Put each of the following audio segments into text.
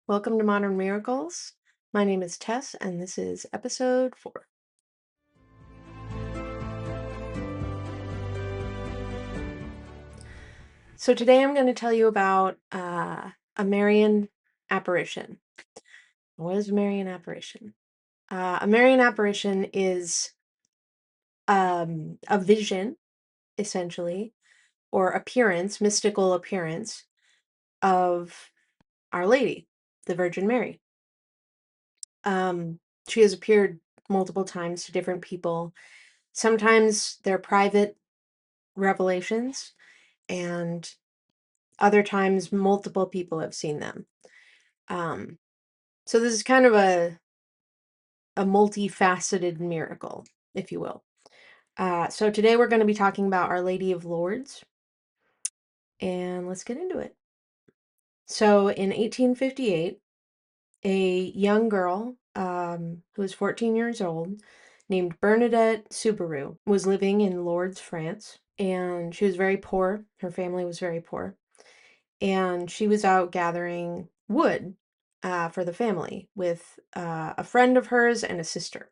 Welcome to Modern Miracles. My name is Tess, and this is episode 4. So today I'm going to tell you about a Marian apparition. What is a Marian apparition? A Marian apparition is a vision, essentially, or appearance, mystical appearance of Our Lady, the Virgin Mary. She has appeared multiple times to different people. Sometimes they're private revelations, and other times multiple people have seen them. Um, so this is kind of a multifaceted miracle, if you will. So today we're going to be talking about Our Lady of Lourdes, and let's get into it. So in 1858, a young girl who was 14 years old named Bernadette Moriau was living in Lourdes, France, and she was very poor. Her family was very poor. And she was out gathering wood for the family with a friend of hers and a sister.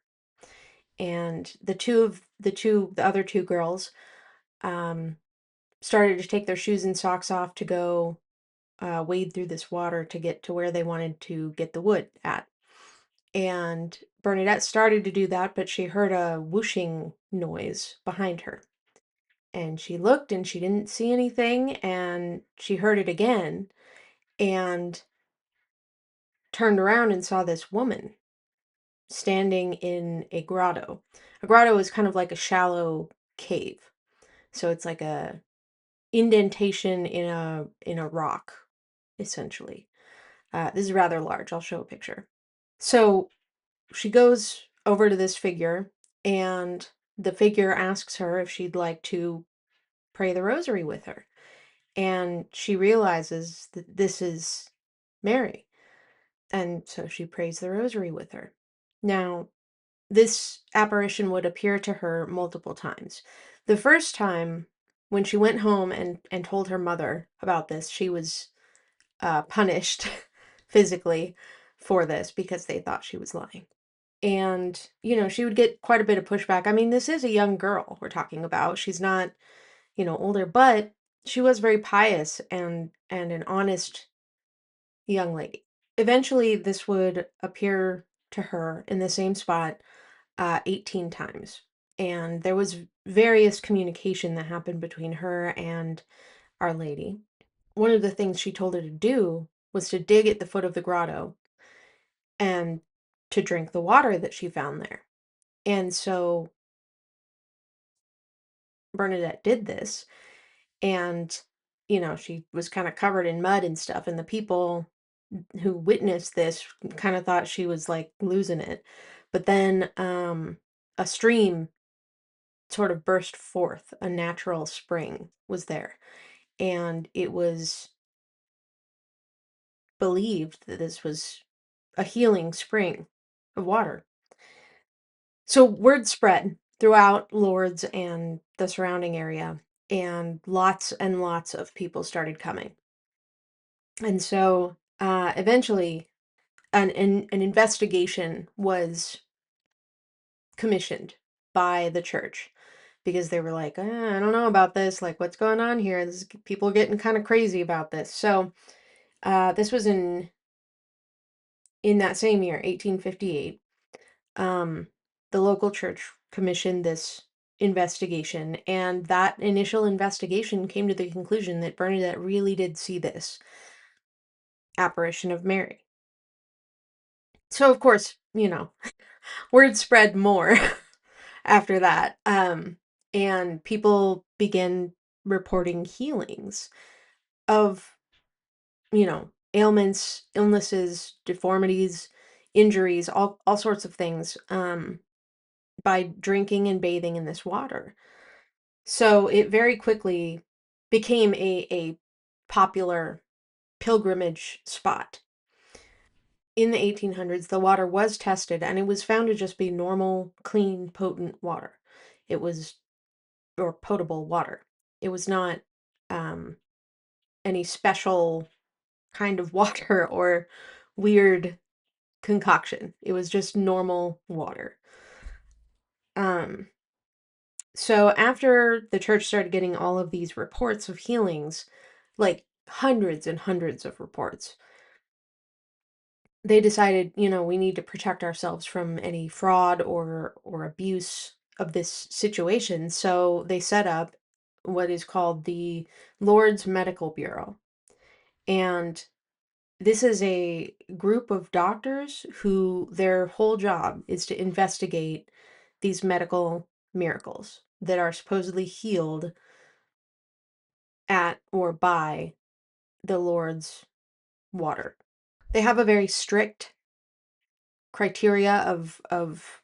And the other two girls um, started to take their shoes and socks off to go wade through this water to get to where they wanted to get the wood at. And Bernadette started to do that, but she heard a whooshing noise behind her. And she looked and she didn't see anything, and she heard it again and turned around and saw this woman standing in a grotto. A grotto is kind of like a shallow cave. So it's like a indentation in a rock, essentially. This is rather large. I'll show a picture. So she goes over to this figure, and the figure asks her if she'd like to pray the rosary with her. And she realizes that this is Mary. And so she prays the rosary with her. Now, this apparition would appear to her multiple times. The first time, when she went home and told her mother about this, she was punished physically for this because they thought she was lying. And, she would get quite a bit of pushback. I mean, this is a young girl we're talking about. She's not, older, but she was very pious and an honest young lady. Eventually, this would appear to her in the same spot 18 times. And there was various communication that happened between her and Our Lady. One of the things she told her to do was to dig at the foot of the grotto and to drink the water that she found there. And so Bernadette did this, and she was kind of covered in mud and stuff, and the people who witnessed this kind of thought she was like losing it. But then a stream sort of burst forth. A natural spring was there, and it was believed that this was a healing spring of water. So word spread throughout Lourdes and the surrounding area, and lots of people started coming. And so eventually an investigation was commissioned by the church, because they were like, I don't know about this. Like, what's going on here? People are getting kind of crazy about this. So this was in that same year, 1858. Um, the local church commissioned this investigation, and that initial investigation came to the conclusion that Bernadette really did see this apparition of Mary. So, of course, word spread more after that. And people began reporting healings of, ailments, illnesses, deformities, injuries, all sorts of things, by drinking and bathing in this water. So it very quickly became a popular pilgrimage spot. In the 1800s, the water was tested, and it was found to just be normal, clean, potent water. It was, or potable water. It was not um, any special kind of water or weird concoction. It was just normal water. Um, so after the church started getting all of these reports of healings, like hundreds and hundreds of reports, they decided, we need to protect ourselves from any fraud or abuse of this situation. So they set up what is called the Lourdes Medical Bureau. And this is a group of doctors who their whole job is to investigate these medical miracles that are supposedly healed at or by the Lord's water. They have a very strict criteria of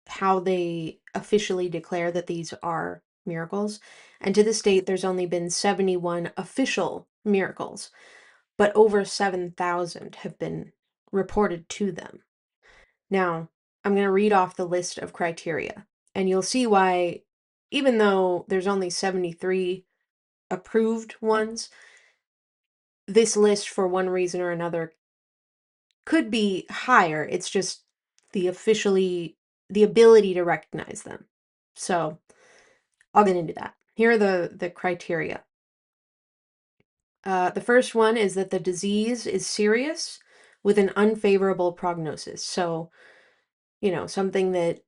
how they officially declare that these are miracles. And to this date, there's only been 71 official miracles, but over 7,000 have been reported to them. Now, I'm going to read off the list of criteria, and you'll see why, even though there's only 73 approved ones, this list, for one reason or another, could be higher. It's just the ability to recognize them. So I'll get into that. Here are the criteria. The first one is that the disease is serious with an unfavorable prognosis. So, something that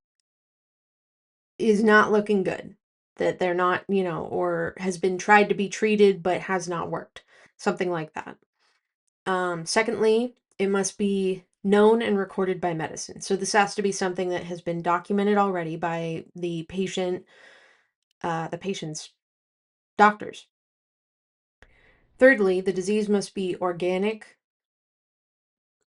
is not looking good, that they're not, or has been tried to be treated but has not worked, something like that. Secondly, it must be known and recorded by medicine. So this has to be something that has been documented already by the patient's doctors. Thirdly, the disease must be organic,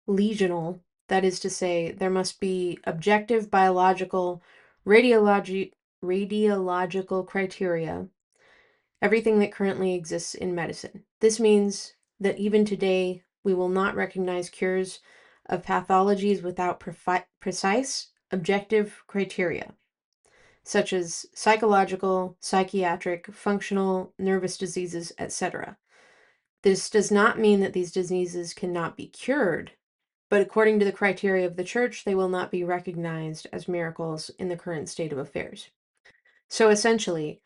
lesional. That is to say, there must be objective biological, radiological criteria, everything that currently exists in medicine. This means that even today, we will not recognize cures of pathologies without precise, objective criteria, such as psychological, psychiatric, functional, nervous diseases, etc. This does not mean that these diseases cannot be cured, but according to the criteria of the church, they will not be recognized as miracles in the current state of affairs. So essentially,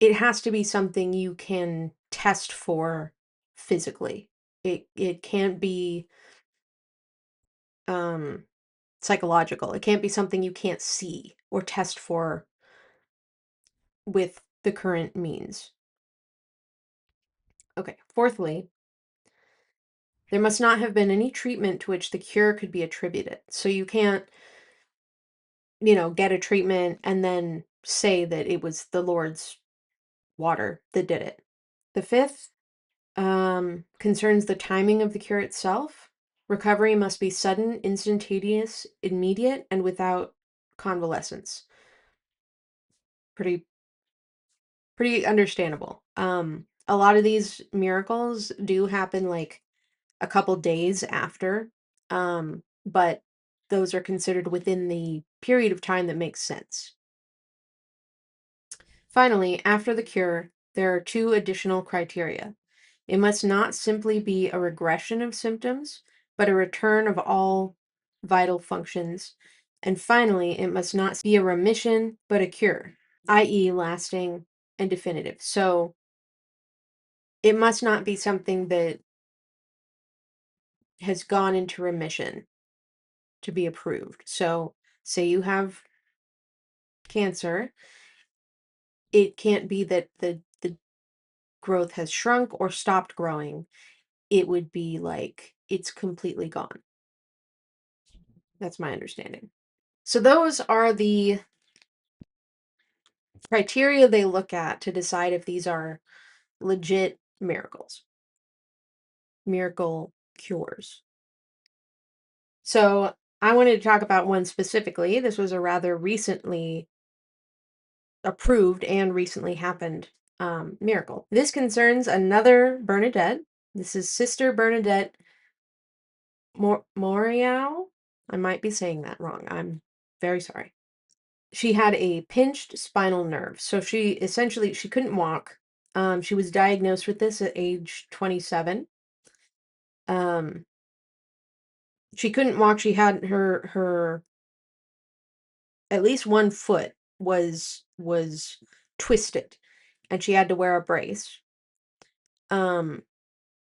it has to be something you can test for physically. It can't be psychological. It can't be something you can't see or test for with the current means. Okay, fourthly, there must not have been any treatment to which the cure could be attributed. So you can't, get a treatment and then say that it was the Lord's water that did it. The fifth concerns the timing of the cure itself. Recovery must be sudden, instantaneous, immediate, and without convalescence. Pretty understandable. A lot of these miracles do happen like a couple days after, but those are considered within the period of time that makes sense. Finally, after the cure, there are two additional criteria. It must not simply be a regression of symptoms, but a return of all vital functions. And finally, it must not be a remission, but a cure, i.e., lasting and definitive. So it must not be something that has gone into remission to be approved. So, say you have cancer, it can't be that the growth has shrunk or stopped growing. It would be like it's completely gone. That's my understanding. So those are the criteria they look at to decide if these are legit miracles, miracle cures. So I wanted to talk about one specifically. This was a rather recently approved and recently happened miracle. This concerns another Bernadette. This is Sister Bernadette Moriau. I might be saying that wrong. I'm very sorry. She had a pinched spinal nerve. So she couldn't walk. She was diagnosed with this at age 27. She couldn't walk. She had her at least one foot was twisted, and she had to wear a brace. Um,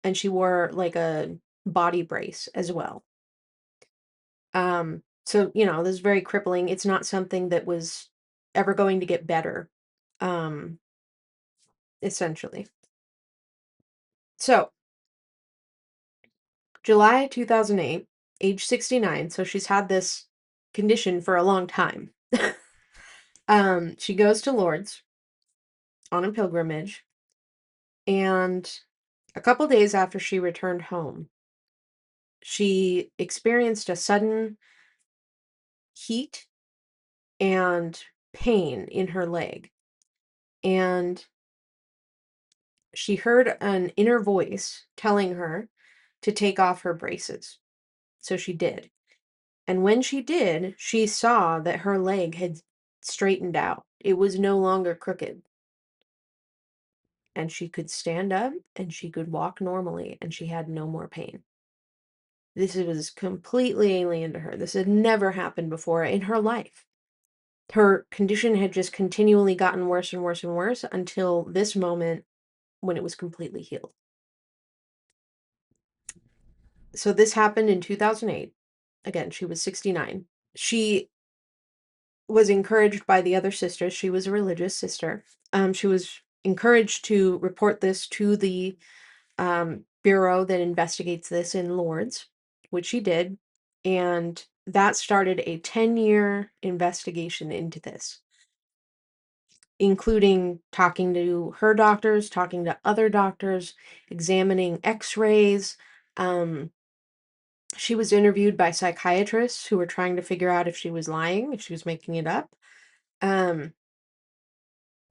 and she wore like a body brace as well. So, this is very crippling. It's not something that was ever going to get better, um, essentially. So, July 2008, age 69, so she's had this condition for a long time. She goes to Lourdes on a pilgrimage, and a couple days after she returned home, she experienced a sudden heat and pain in her leg. And she heard an inner voice telling her to take off her braces. So she did. And when she did, she saw that her leg had straightened out. It was no longer crooked. And she could stand up and she could walk normally and she had no more pain. This was completely alien to her. This had never happened before in her life. Her condition had just continually gotten worse and worse and worse until this moment when it was completely healed. So this happened in 2008. Again, she was 69. She was encouraged by the other sisters. She was a religious sister. She was encouraged to report this to the bureau that investigates this in Lourdes, which she did. And that started a 10-year investigation into this, including talking to her doctors, talking to other doctors, examining x-rays. She was interviewed by psychiatrists who were trying to figure out if she was lying, if she was making it up. Um,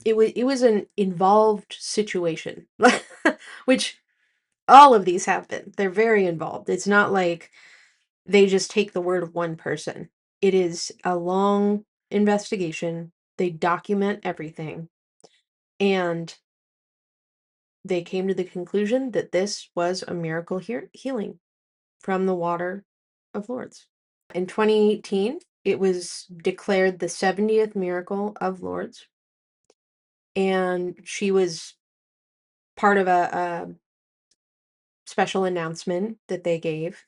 it was an involved situation, which all of these have been. They're very involved. It's not like they just take the word of one person. It is a long investigation. They document everything, and they came to the conclusion that this was a miracle healing from the water of Lourdes. In 2018, it was declared the 70th miracle of Lourdes, and she was part of a special announcement that they gave,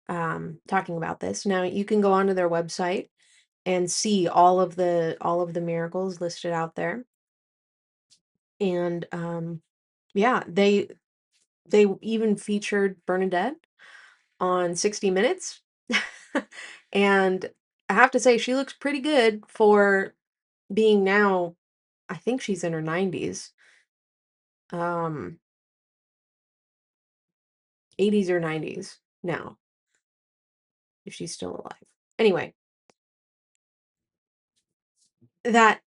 talking about this. Now you can go onto their website and see all of the miracles listed out there, and yeah, they even featured Bernadette on 60 Minutes, and I have to say she looks pretty good for being now. I think she's in her 90s, um, 80s or 90s now, if she's still alive. Anyway, that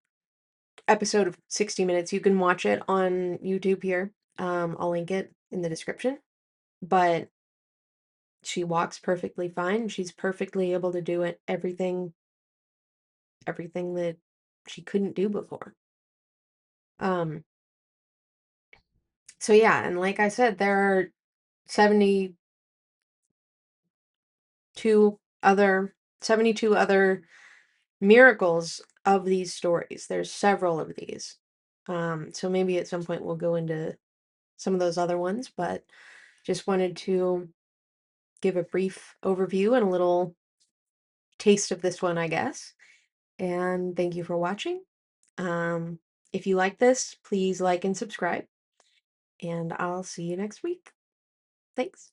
episode of 60 Minutes, you can watch it on YouTube here. I'll link it in the description. But she walks perfectly fine. She's perfectly able to do it, everything that she couldn't do before. Um, so yeah, and like I said, there are 72 other 72 other miracles of these stories. There's several of these. So maybe at some point we'll go into some of those other ones, but just wanted to give a brief overview and a little taste of this one, I guess. And thank you for watching. Um, if you like this, please like and subscribe, and I'll see you next week. Thanks.